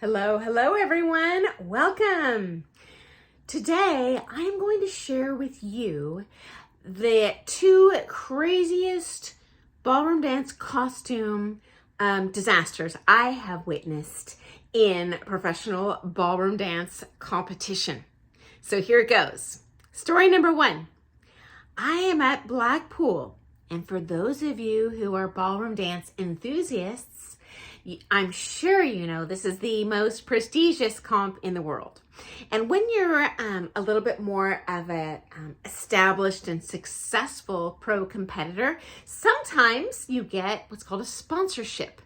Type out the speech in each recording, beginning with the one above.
Hello everyone. Welcome. Today I'm going to share with you the two craziest ballroom dance costume disasters I have witnessed in professional ballroom dance competition. So here it goes. Story number one. I am at Blackpool, and for those of you who are ballroom dance enthusiasts, I'm sure you know this is the most prestigious comp in the world. And when you're a little bit more of a established and successful pro competitor, sometimes you get what's called a sponsorship,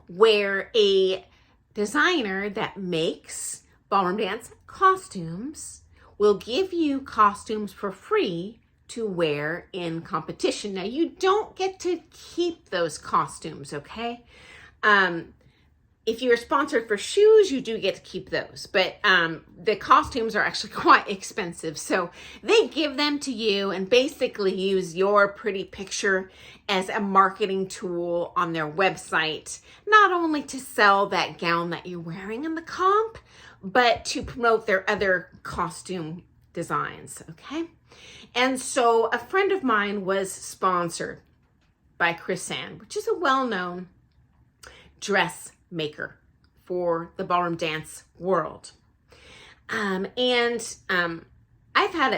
where a designer that makes ballroom dance costumes will give you costumes for free to wear in competition. Now, you don't get to keep those costumes, okay? If you're sponsored for shoes, you do get to keep those, but the costumes are actually quite expensive. So they give them to you and basically use your pretty picture as a marketing tool on their website, not only to sell that gown that you're wearing in the comp, but to promote their other costume designs, okay? And so a friend of mine was sponsored by Chrisanne, which is a well-known dressmaker for the ballroom dance world. I've had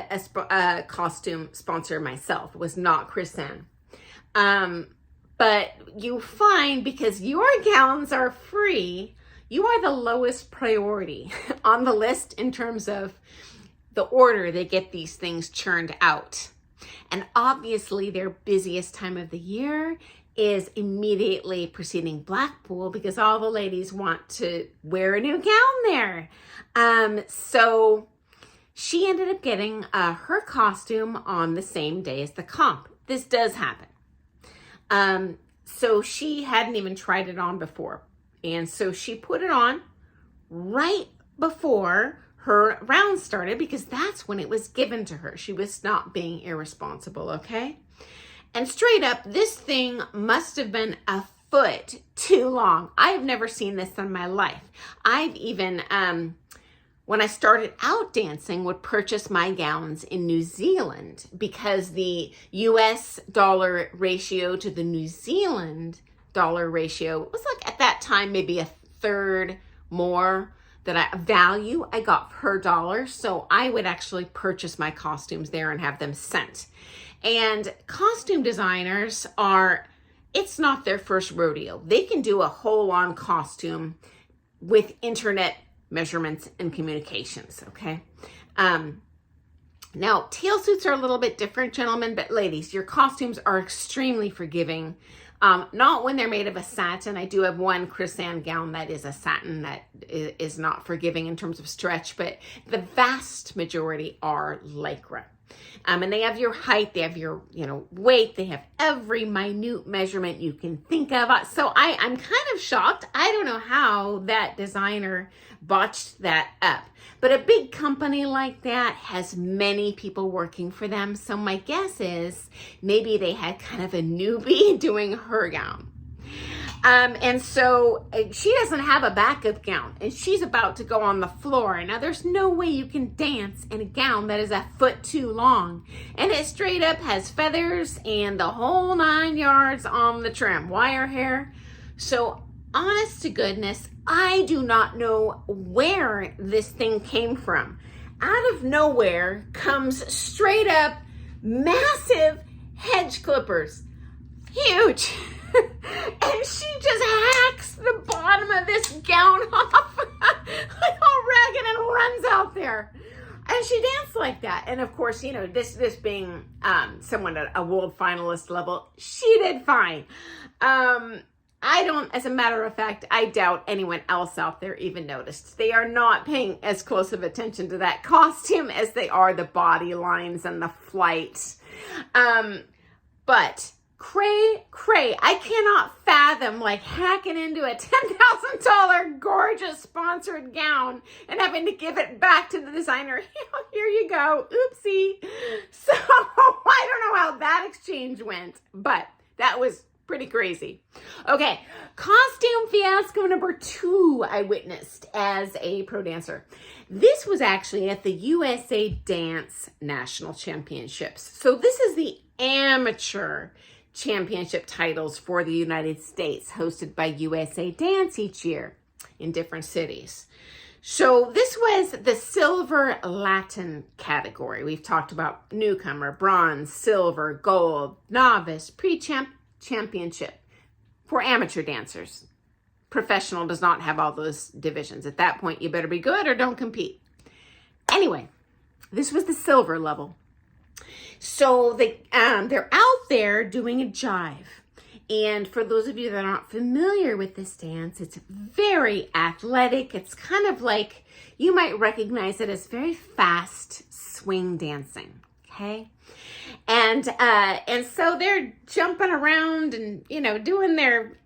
a costume sponsor myself. It was not Chrisanne. But you find, because your gowns are free, you are the lowest priority on the list in terms of the order they get these things churned out. And obviously their busiest time of the year is immediately preceding Blackpool, because all the ladies want to wear a new gown there. So she ended up getting her costume on the same day as the comp. This does happen. So she hadn't even tried it on before. And so she put it on right before her round started, because that's when it was given to her. She was not being irresponsible, okay? And straight up, this thing must have been a foot too long. I have never seen this in my life. I've even, when I started out dancing, would purchase my gowns in New Zealand, because the US dollar ratio to the New Zealand dollar ratio was like, at that time, maybe a third more value I got per dollar. So I would actually purchase my costumes there and have them sent. And costume designers it's not their first rodeo. They can do a whole-on costume with internet measurements and communications, okay? Now, tail suits are a little bit different, gentlemen, but ladies, your costumes are extremely forgiving. Not when they're made of a satin. I do have one Chrisanne gown that is a satin that is not forgiving in terms of stretch, but the vast majority are Lycra. And they have your height, they have your, weight, they have every minute measurement you can think of. So I'm kind of shocked. I don't know how that designer botched that up. But a big company like that has many people working for them. So my guess is maybe they had kind of a newbie doing her gown. And so she doesn't have a backup gown, and she's about to go on the floor. Now, there's no way you can dance in a gown that is a foot too long. And it straight up has feathers and the whole 9 yards on the trim, wire hair. So honest to goodness, I do not know where this thing came from. Out of nowhere comes straight up massive hedge clippers. Huge. And she just hacks the bottom of this gown off like all ragged and runs out there. And she danced like that. And of course, this being someone at a world finalist level, she did fine. As a matter of fact, I doubt anyone else out there even noticed. They are not paying as close of attention to that costume as they are the body lines and the flight. But cray. I cannot fathom hacking into a $10,000 gorgeous sponsored gown and having to give it back to the designer. Here you go. Oopsie. So I don't know how that exchange went, but that was Pretty crazy. Okay, costume fiasco number 2 I witnessed as a pro dancer. This was actually at the USA Dance National Championships. So this is the amateur championship titles for the United States, hosted by USA Dance each year in different cities. So this was the silver Latin category. We've talked about newcomer, bronze, silver, gold, novice, pre-champ, championship for amateur dancers. Professional does not have all those divisions. At that point, you better be good or don't compete. Anyway, this was the silver level. So they're out there doing a jive. And for those of you that aren't familiar with this dance, it's very athletic. It's kind of like, you might recognize it as very fast swing dancing, okay? And so they're jumping around and, you know, doing their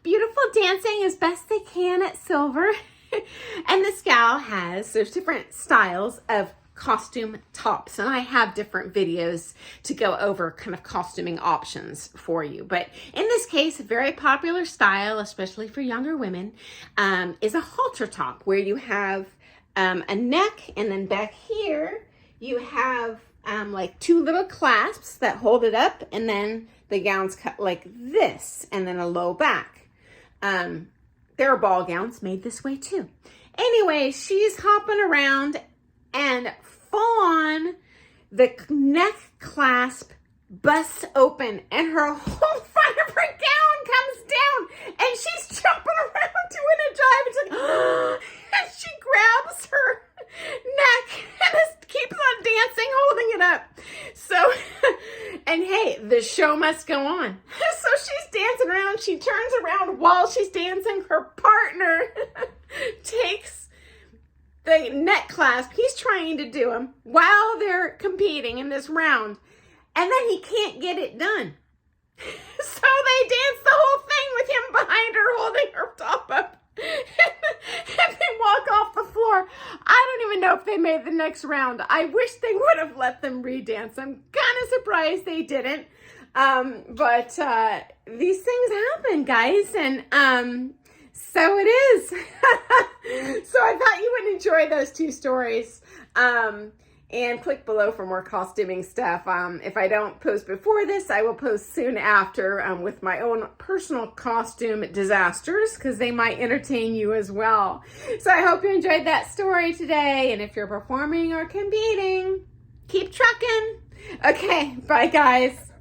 beautiful dancing as best they can at silver. And this gal there's different styles of costume tops, and I have different videos to go over kind of costuming options for you. But in this case, a very popular style, especially for younger women, is a halter top, where you have a neck, and then back here you have like 2 little clasps that hold it up, and then the gown's cut like this, and then a low back. There are ball gowns made this way too. Anyway, she's hopping around, and full on, the neck clasp busts open, and her whole front of her gown comes down, and she's jumping around doing a jive. It's like, and she grabs her neck and just keeps on dancing, holding it up. So, and hey, the show must go on. So she's dancing around. She turns around while she's dancing. Her partner takes the neck clasp he's trying to do him while they're competing in this round, and then he can't get it done. So they dance the whole thing with him behind her, holding her top up, and they walk off the floor. I don't even know if they made the next round. I wish they would have let them redance. I'm kind of surprised they didn't. But these things happen, guys, and so it is. So I thought you would enjoy those 2 stories. And click below for more costuming stuff. If I don't post before this, I will post soon after with my own personal costume disasters, because they might entertain you as well. So I hope you enjoyed that story today. And if you're performing or competing, keep trucking. Okay, bye guys.